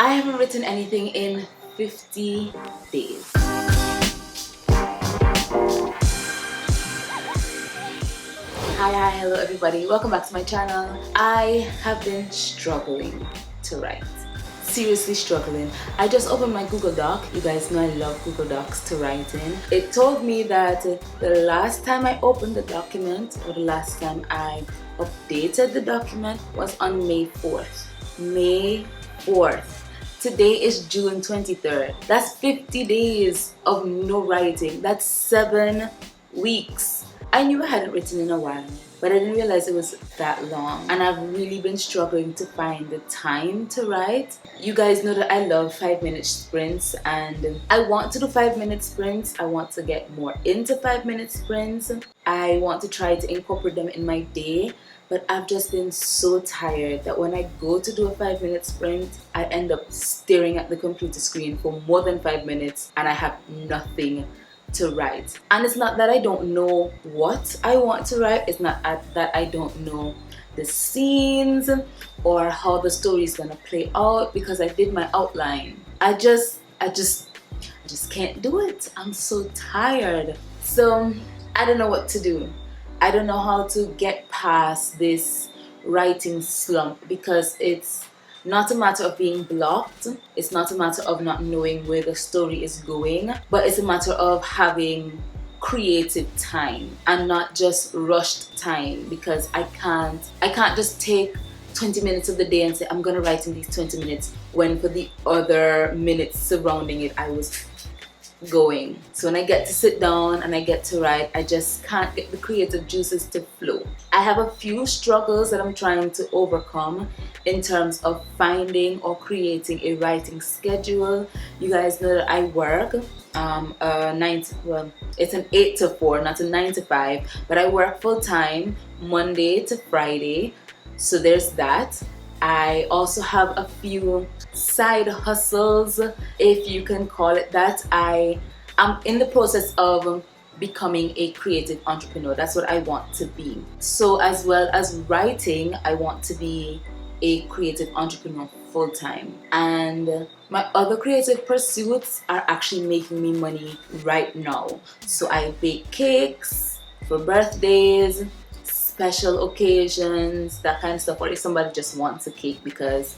I haven't written anything in 50 days. Hi, hello everybody. Welcome back to my channel. I have been struggling to write. Seriously struggling. I just opened my Google Doc. You guys know I love Google Docs to write in. It told me that the last time I opened the document or the last time I updated the document was on May 4th. May 4th. Today is June 23rd. That's 50 days of no writing. That's 7 weeks. I knew I hadn't written in a while, but I didn't realize it was that long. And I've really been struggling to find the time to write. You guys know that I love 5-minute sprints, and I want to do 5-minute sprints. I want to get more into 5-minute sprints. I want to try to incorporate them in my day, but I've just been so tired that when I go to do a 5-minute sprint, I end up staring at the computer screen for more than 5 minutes and I have nothing to write. And it's not that I don't know what I want to write, it's not that I don't know the scenes or how the story is gonna play out, because I did my outline. I just can't do it. I'm so tired. So I don't know what to do. I don't know how to get past this writing slump, because it's not a matter of being blocked, it's not a matter of not knowing where the story is going, but it's a matter of having creative time and not just rushed time, because I can't just take 20 minutes of the day and say I'm gonna write in these 20 minutes when for the other minutes surrounding it I was going. So when I get to sit down and I get to write, I just can't get the creative juices to flow. I have a few struggles that I'm trying to overcome in terms of finding or creating a writing schedule. You guys know that I work it's an 8 to 4, not a 9 to 5, but I work full time Monday to Friday. So there's that. I also have a few side hustles, if you can call it that. I am in the process of becoming a creative entrepreneur. That's what I want to be. So as well as writing, I want to be a creative entrepreneur full time. And my other creative pursuits are actually making me money right now. So I bake cakes for birthdays, special occasions, that kind of stuff, or if somebody just wants a cake, because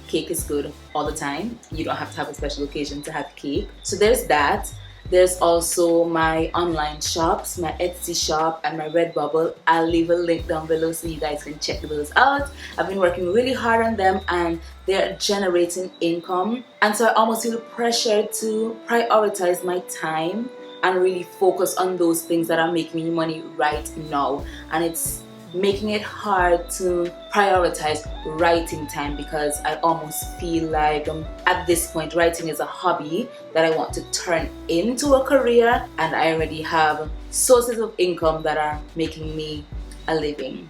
cake is good all the time. You don't have to have a special occasion to have cake. So there's that. There's also my online shops, my Etsy shop and my Redbubble. I'll leave a link down below so you guys can check those out. I've been working really hard on them and they're generating income. And so I almost feel pressured to prioritize my time and really focus on those things that are making me money right now. And it's making it hard to prioritize writing time, because I almost feel like at this point writing is a hobby that I want to turn into a career, and I already have sources of income that are making me a living.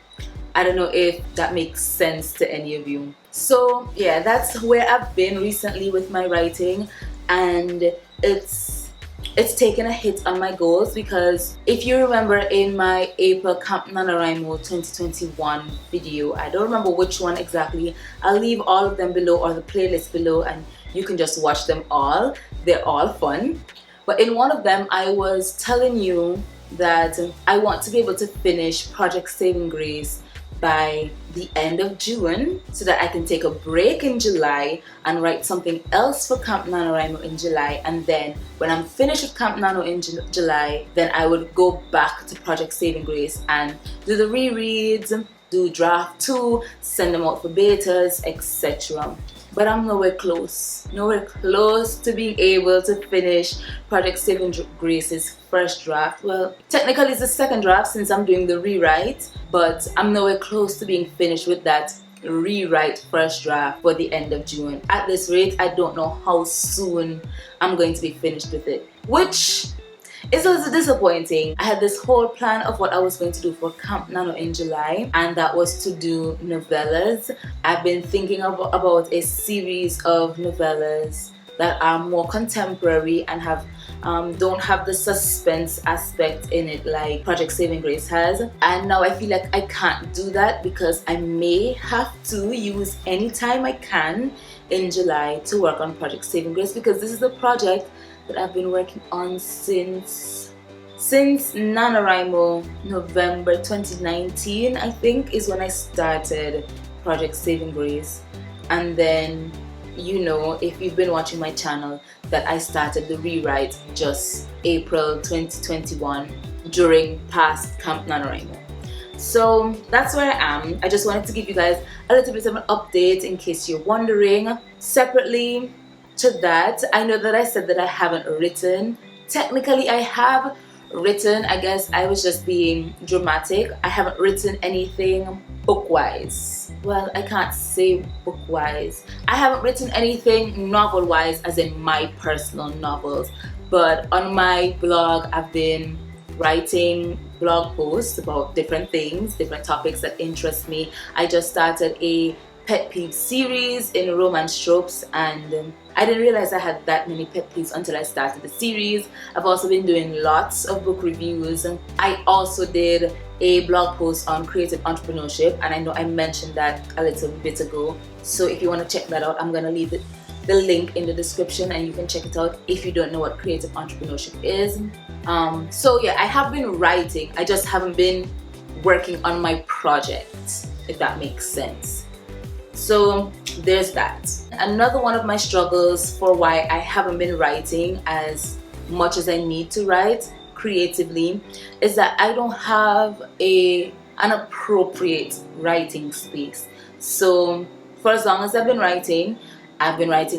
I don't know if that makes sense to any of you. So yeah, that's where I've been recently with my writing, and it's taken a hit on my goals, because if you remember in my April Camp Nanowrimo 2021 video, I don't remember which one exactly, I'll leave all of them below, or the playlist below, and you can just watch them all. They're all fun. But in one of them I was telling you that I want to be able to finish Project Saving Grace by the end of June, so that I can take a break in July and write something else for Camp NaNoWrimo in July. And then when I'm finished with Camp Nano in July, then I would go back to Project Saving Grace and do the rereads, do draft 2, send them out for betas, etc. But I'm nowhere close to being able to finish Project Saving Grace's first draft. Well, technically it's the second draft since I'm doing the rewrite, but I'm nowhere close to being finished with that rewrite first draft for the end of June. At this rate, I don't know how soon I'm going to be finished with it, which is a little disappointing. I had this whole plan of what I was going to do for Camp Nano in July, and that was to do novellas. I've been thinking about a series of novellas that are more contemporary and don't have the suspense aspect in it like Project Saving Grace has. And now I feel like I can't do that because I may have to use any time I can in July to work on Project Saving Grace, because this is a project that I've been working on since Nanowrimo. November 2019, I think, is when I started Project Saving Grace. And then, you know, if you've been watching my channel, that I started the rewrite just April 2021 during past Camp NaNoWrimo. So that's where I am. I just wanted to give you guys a little bit of an update in case you're wondering. Separately to that, I know that I said that I haven't written. Technically I have written. I guess I was just being dramatic. I haven't written anything book-wise. Well, I can't say book-wise. I haven't written anything novel-wise, as in my personal novels. But on my blog, I've been writing blog posts about different things, different topics that interest me. I just started a pet peeve series in romance tropes, and I didn't realize I had that many pet peeves until I started the series. I've also been doing lots of book reviews. I also did a blog post on creative entrepreneurship, and I know I mentioned that a little bit ago. So if you want to check that out, I'm going to leave the link in the description, and you can check it out if you don't know what creative entrepreneurship is. So yeah, I have been writing. I just haven't been working on my project, if that makes sense. So there's that. Another one of my struggles for why I haven't been writing as much as I need to write creatively is that I don't have an appropriate writing space. So for as long as I've been writing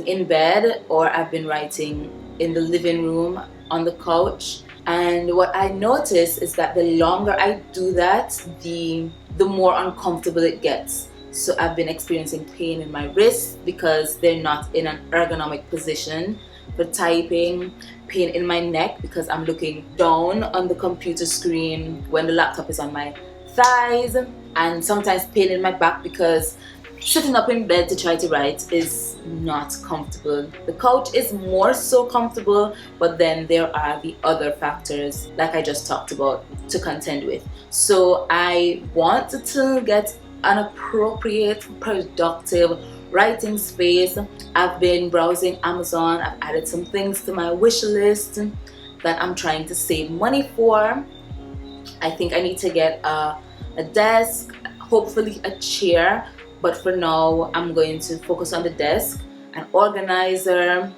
in bed, or I've been writing in the living room on the couch. And what I notice is that the longer I do that, the more uncomfortable it gets. So I've been experiencing pain in my wrists because they're not in an ergonomic position for typing, pain in my neck because I'm looking down on the computer screen when the laptop is on my thighs, and sometimes pain in my back because sitting up in bed to try to write is not comfortable. The couch is more so comfortable, but then there are the other factors like I just talked about to contend with. So I want to get an appropriate, productive writing space. I've been browsing Amazon. I've added some things to my wish list that I'm trying to save money for. I think I need to get a desk, hopefully a chair, but for now I'm going to focus on the desk, an organizer,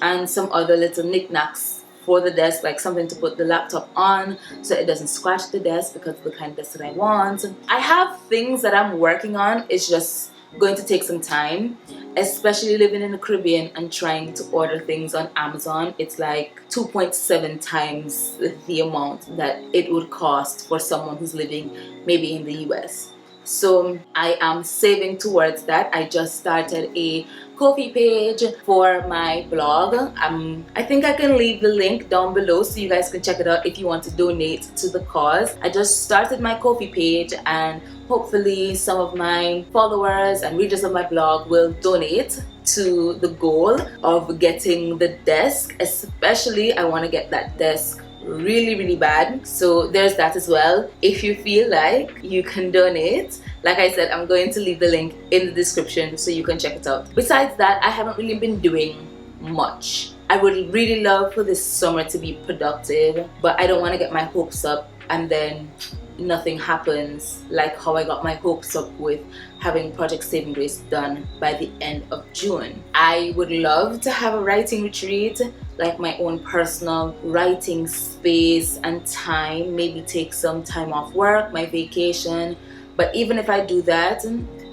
and some other little knickknacks for the desk, like something to put the laptop on so it doesn't scratch the desk, because of the kind of desk that I want. I have things that I'm working on. It's just going to take some time, especially living in the Caribbean and trying to order things on Amazon. It's like 2.7 times the amount that it would cost for someone who's living maybe in the US. So I am saving towards that. I just started a Ko-fi page for my blog. I think I can leave the link down below so you guys can check it out if you want to donate to the cause. I just started my Ko-fi page, and hopefully some of my followers and readers of my blog will donate to the goal of getting the desk. Especially I want to get that desk really bad, so there's that as well. If you feel like you can donate, like I said, I'm going to leave the link in the description so you can check it out. Besides that, I haven't really been doing much. I would really love for this summer to be productive, but I don't want to get my hopes up and then nothing happens, like how I got my hopes up with having Project Saving Grace done by the end of June. I would love to have a writing retreat, like my own personal writing space and time, maybe take some time off work, my vacation. But even if I do that,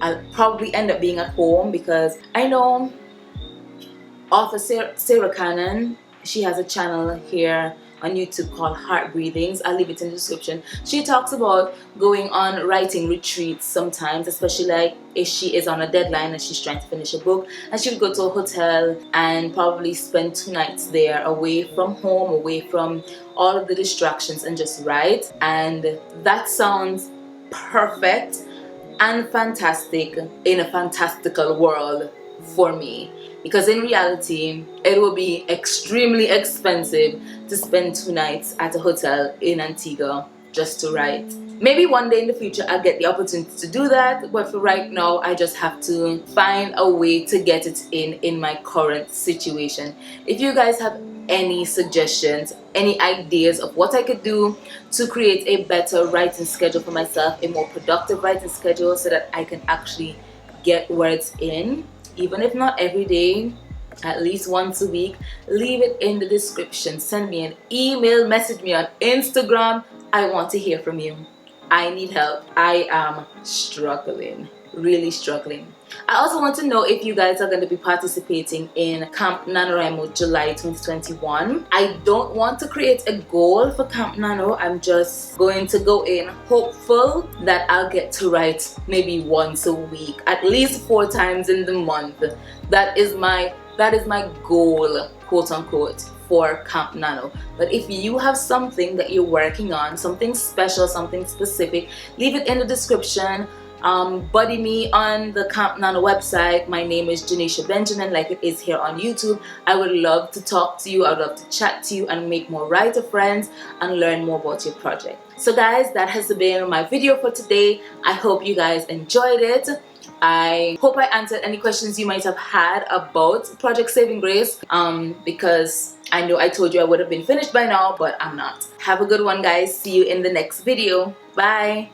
I'll probably end up being at home, because I know author Sarah Cannon, she has a channel here on YouTube called Heart Breathings. I'll leave it in the description. She talks about going on writing retreats sometimes, especially like if she is on a deadline and she's trying to finish a book, and she would go to a hotel and probably spend 2 nights there, away from home, away from all of the distractions, and just write. And that sounds perfect and fantastic in a fantastical world for me, because in reality it will be extremely expensive to spend 2 nights at a hotel in Antigua just to write. Maybe one day in the future I'll get the opportunity to do that, but for right now I just have to find a way to get it in my current situation. If you guys have any suggestions, any ideas of what I could do to create a better writing schedule for myself, a more productive writing schedule, so that I can actually get words in, even if not every day, at least once a week, leave it in the description. Send me an email, message me on Instagram. I want to hear from you. I need help. I am struggling, really struggling. I also want to know if you guys are going to be participating in Camp NaNoWrimo July 2021. I don't want to create a goal for Camp Nano. I'm just going to go in hopeful that I'll get to write maybe once a week, at least 4 times in the month. That is my goal, quote unquote, for Camp Nano. But if you have something that you're working on, something special, something specific, leave it in the description. Buddy me on the Camp Nano website. My name is Janishabenjamin, like it is here on YouTube. I would love to talk to you. I would love to chat to you and make more writer friends and learn more about your project. So guys, that has been my video for today. I hope you guys enjoyed it. I hope I answered any questions you might have had about Project Saving Grace, because I know I told you I would have been finished by now, but I'm not. Have a good one, guys. See you in the next video. Bye.